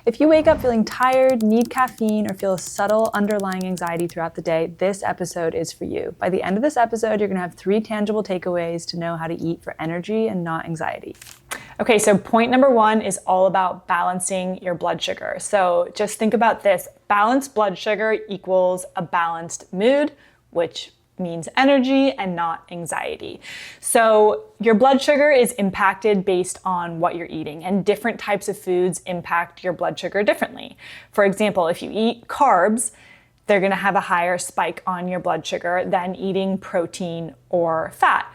If you wake up feeling tired, need caffeine, or feel a subtle underlying anxiety throughout the day, this episode is for you. By the end of this episode, you're gonna have 3 tangible takeaways to know how to eat for energy and not anxiety. Okay, so point number 1 is all about balancing your blood sugar. So just think about this. Balanced blood sugar equals a balanced mood, which means energy and not anxiety. So your blood sugar is impacted based on what you're eating, and different types of foods impact your blood sugar differently. For example, if you eat carbs, they're gonna have a higher spike on your blood sugar than eating protein or fat.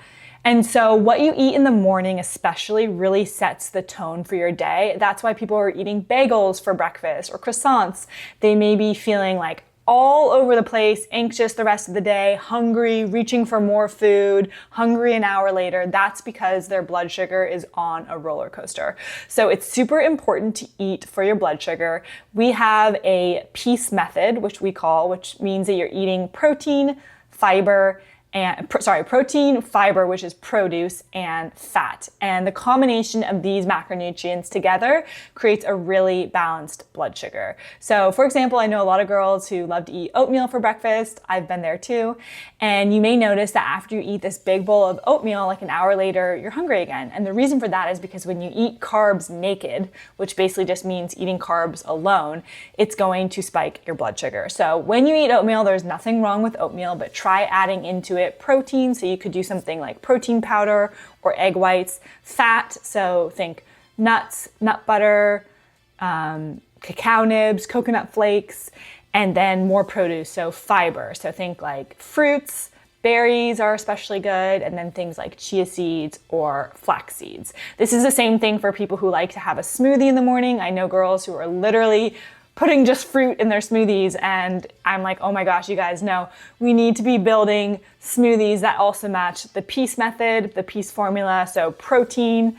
And so what you eat in the morning especially really sets the tone for your day. That's why people are eating bagels for breakfast or croissants. They may be feeling like all over the place, anxious the rest of the day, hungry, reaching for more food, hungry an hour later. That's because their blood sugar is on a roller coaster. So it's super important to eat for your blood sugar. We have a PEACE method, which means that you're eating protein, fiber, which is produce, and fat. And the combination of these macronutrients together creates a really balanced blood sugar. So for example, I know a lot of girls who love to eat oatmeal for breakfast. I've been there too. And you may notice that after you eat this big bowl of oatmeal, like an hour later, you're hungry again. And the reason for that is because when you eat carbs naked, which basically just means eating carbs alone, it's going to spike your blood sugar. So when you eat oatmeal, there's nothing wrong with oatmeal, but try adding into it protein. So you could do something like protein powder or egg whites. Fat, so think nuts, nut butter, cacao nibs, coconut flakes, and then more produce, so fiber. So think like fruits, berries are especially good, and then things like chia seeds or flax seeds. This is the same thing for people who like to have a smoothie in the morning. I know girls who are literally putting just fruit in their smoothies, and I'm like, oh my gosh, you guys know we need to be building smoothies that also match the PEACE method, the PEACE formula. So protein,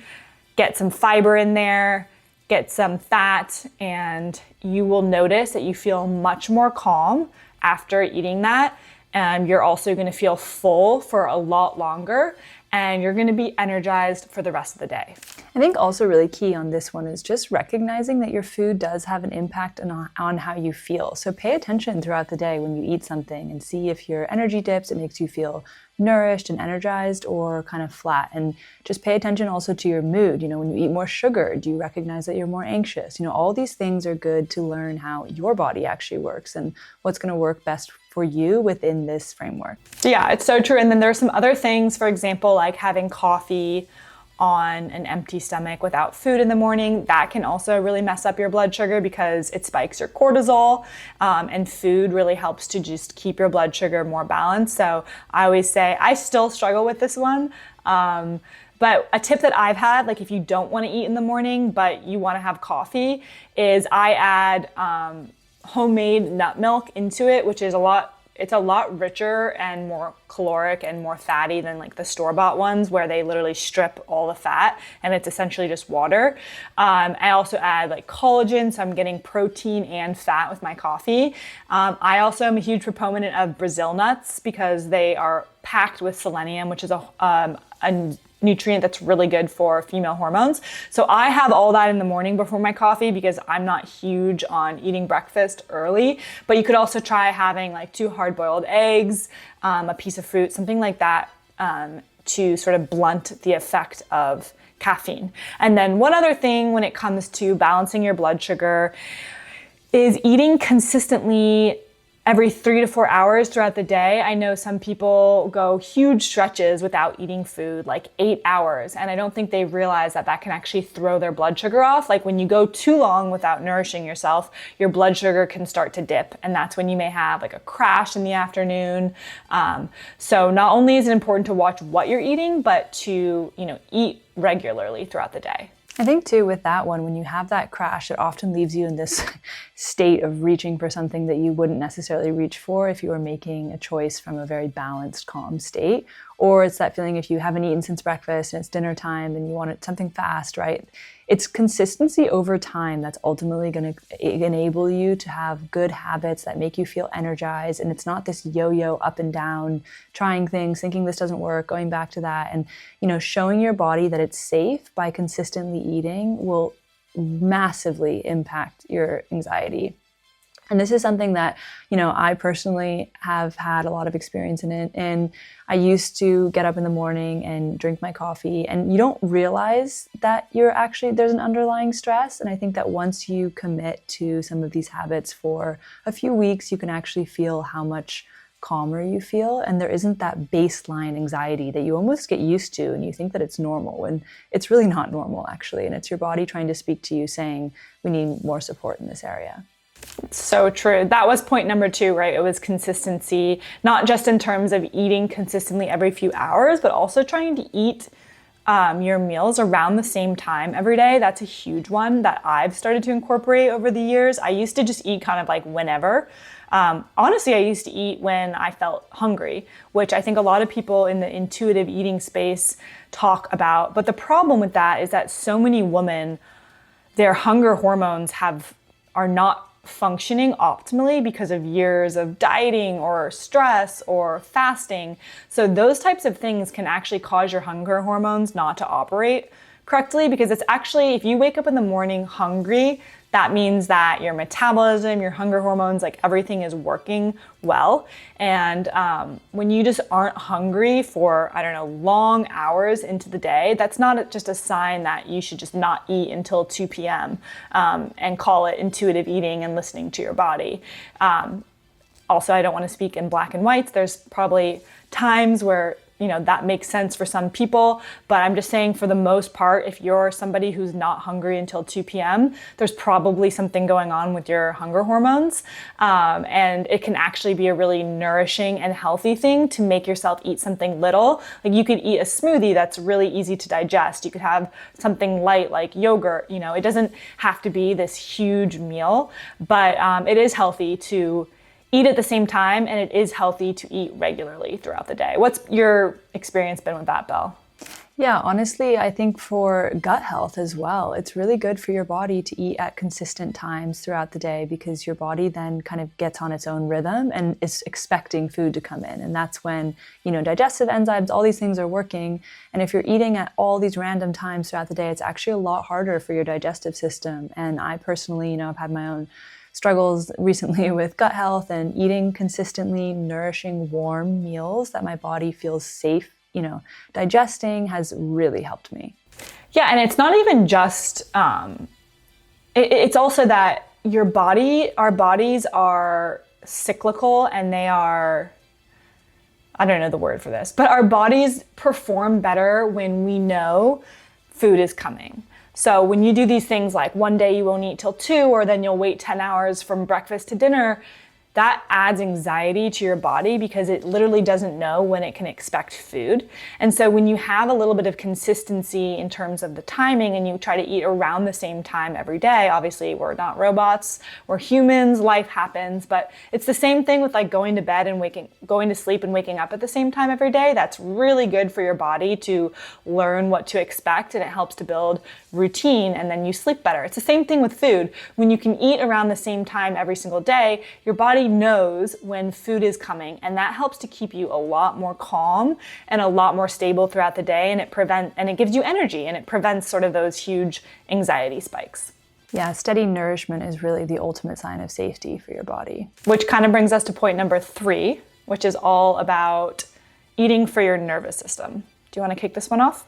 get some fiber in there, get some fat, and you will notice that you feel much more calm after eating that. You're also gonna feel full for a lot longer, and you're gonna be energized for the rest of the day. I think also really key on this one is just recognizing that your food does have an impact on how you feel. So pay attention throughout the day when you eat something and see if your energy dips, it makes you feel nourished and energized, or kind of flat. And just pay attention also to your mood. When you eat more sugar, do you recognize that you're more anxious? All these things are good to learn how your body actually works and what's going to work best for you within this framework. Yeah, it's so true. And then there's some other things, for example, like having coffee on an empty stomach without food in the morning. That can also really mess up your blood sugar because it spikes your cortisol, and food really helps to just keep your blood sugar more balanced. So I always say, I still struggle with this one, but a tip that I've had, like if you don't want to eat in the morning but you want to have coffee, is I add homemade nut milk into it, which is it's a lot richer and more caloric and more fatty than like the store-bought ones where they literally strip all the fat and it's essentially just water. I also add like collagen, so I'm getting protein and fat with my coffee. I also am a huge proponent of Brazil nuts because they are packed with selenium, which is a nutrient that's really good for female hormones. So I have all that in the morning before my coffee because I'm not huge on eating breakfast early, but you could also try having like 2 hard-boiled eggs, a piece of fruit, something like that, to sort of blunt the effect of caffeine. And then one other thing when it comes to balancing your blood sugar is eating consistently every 3 to 4 hours throughout the day. I know some people go huge stretches without eating food, like 8 hours, and I don't think they realize that that can actually throw their blood sugar off. Like when you go too long without nourishing yourself, your blood sugar can start to dip, and that's when you may have like a crash in the afternoon. So not only is it important to watch what you're eating, but to eat regularly throughout the day. I think too with that one, when you have that crash, it often leaves you in this state of reaching for something that you wouldn't necessarily reach for if you were making a choice from a very balanced, calm state. Or it's that feeling if you haven't eaten since breakfast and it's dinner time and you want something fast, right? It's consistency over time that's ultimately going to enable you to have good habits that make you feel energized. And it's not this yo-yo up and down, trying things, thinking this doesn't work, going back to that. And, showing your body that it's safe by consistently eating will massively impact your anxiety. And this is something that, I personally have had a lot of experience in it. And I used to get up in the morning and drink my coffee, and you don't realize that there's an underlying stress. And I think that once you commit to some of these habits for a few weeks, you can actually feel how much calmer you feel. And there isn't that baseline anxiety that you almost get used to, and you think that it's normal, and it's really not normal, actually. And it's your body trying to speak to you saying, we need more support in this area. So true. That was point number 2, right? It was consistency, not just in terms of eating consistently every few hours, but also trying to eat your meals around the same time every day. That's a huge one that I've started to incorporate over the years. I used to just eat kind of like whenever. Honestly, I used to eat when I felt hungry, which I think a lot of people in the intuitive eating space talk about. But the problem with that is that so many women, their hunger hormones are not functioning optimally because of years of dieting or stress or fasting. So those types of things can actually cause your hunger hormones not to operate correctly, because it's actually, if you wake up in the morning hungry, that means that your metabolism, your hunger hormones, like everything is working well. And when you just aren't hungry for, long hours into the day, that's not just a sign that you should just not eat until 2 p.m. And call it intuitive eating and listening to your body. Also, I don't want to speak in black and whites. There's probably times where that makes sense for some people, but I'm just saying, for the most part, if you're somebody who's not hungry until 2 p.m., there's probably something going on with your hunger hormones. And it can actually be a really nourishing and healthy thing to make yourself eat something little. Like, you could eat a smoothie that's really easy to digest. You could have something light like yogurt. It doesn't have to be this huge meal, but it is healthy to eat at the same time, and it is healthy to eat regularly throughout the day. What's your experience been with that, Belle? Yeah, honestly, I think for gut health as well, it's really good for your body to eat at consistent times throughout the day, because your body then kind of gets on its own rhythm and is expecting food to come in. And that's when, digestive enzymes, all these things are working. And if you're eating at all these random times throughout the day, it's actually a lot harder for your digestive system. And I personally, have had my own struggles recently with gut health, and eating consistently nourishing, warm meals that my body feels safe, digesting has really helped me. Yeah, and it's not even just, it's also that our bodies are cyclical, and they are, I don't know the word for this, but our bodies perform better when we know food is coming. So when you do these things like one day you won't eat till 2, or then you'll wait 10 hours from breakfast to dinner, that adds anxiety to your body, because it literally doesn't know when it can expect food. And so when you have a little bit of consistency in terms of the timing, and you try to eat around the same time every day, obviously we're not robots, we're humans, life happens, but it's the same thing with like going to bed and going to sleep and waking up at the same time every day. That's really good for your body to learn what to expect, and it helps to build routine, and then you sleep better. It's the same thing with food. When you can eat around the same time every single day, your body knows when food is coming, and that helps to keep you a lot more calm and a lot more stable throughout the day, and it gives you energy, and it prevents sort of those huge anxiety spikes. Yeah, steady nourishment is really the ultimate sign of safety for your body. Which kind of brings us to point number 3, which is all about eating for your nervous system. Do you want to kick this one off?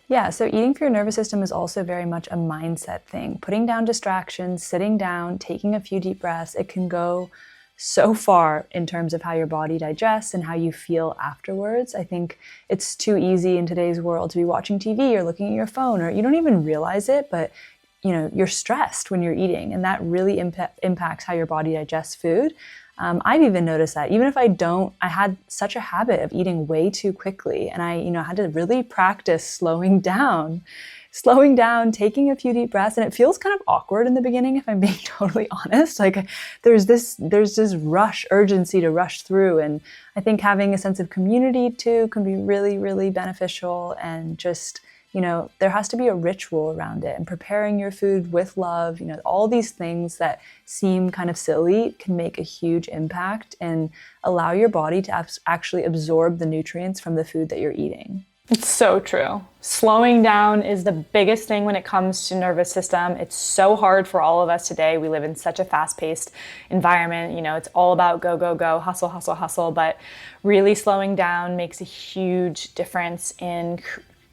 Yeah, so eating for your nervous system is also very much a mindset thing. Putting down distractions, sitting down, taking a few deep breaths, it can go so far in terms of how your body digests and how you feel afterwards. I think it's too easy in today's world to be watching TV or looking at your phone, or you don't even realize it, but you're stressed when you're eating, and that really impacts how your body digests food. I've even noticed that even if I had such a habit of eating way too quickly, and I had to really practice slowing down, taking a few deep breaths. And it feels kind of awkward in the beginning, if I'm being totally honest. Like there's this urgency to rush through. And I think having a sense of community too can be really, really beneficial. And just, there has to be a ritual around it, and preparing your food with love, all these things that seem kind of silly can make a huge impact and allow your body to actually absorb the nutrients from the food that you're eating. It's so true. Slowing down is the biggest thing when it comes to nervous system. It's so hard for all of us today. We live in such a fast-paced environment. You know, it's all about go, go, go, hustle, hustle, hustle. But really slowing down makes a huge difference in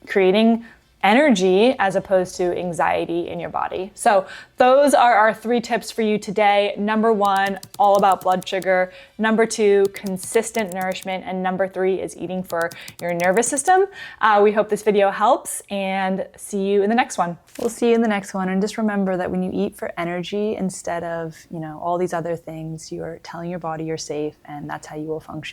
creating energy as opposed to anxiety in your body. So those are our 3 tips for you today. Number 1, all about blood sugar. Number 2, consistent nourishment. And number 3 is eating for your nervous system. We hope this video helps, and see you in the next one. We'll see you in the next one. And just remember that when you eat for energy instead of, all these other things, you're telling your body you're safe, and that's how you will function.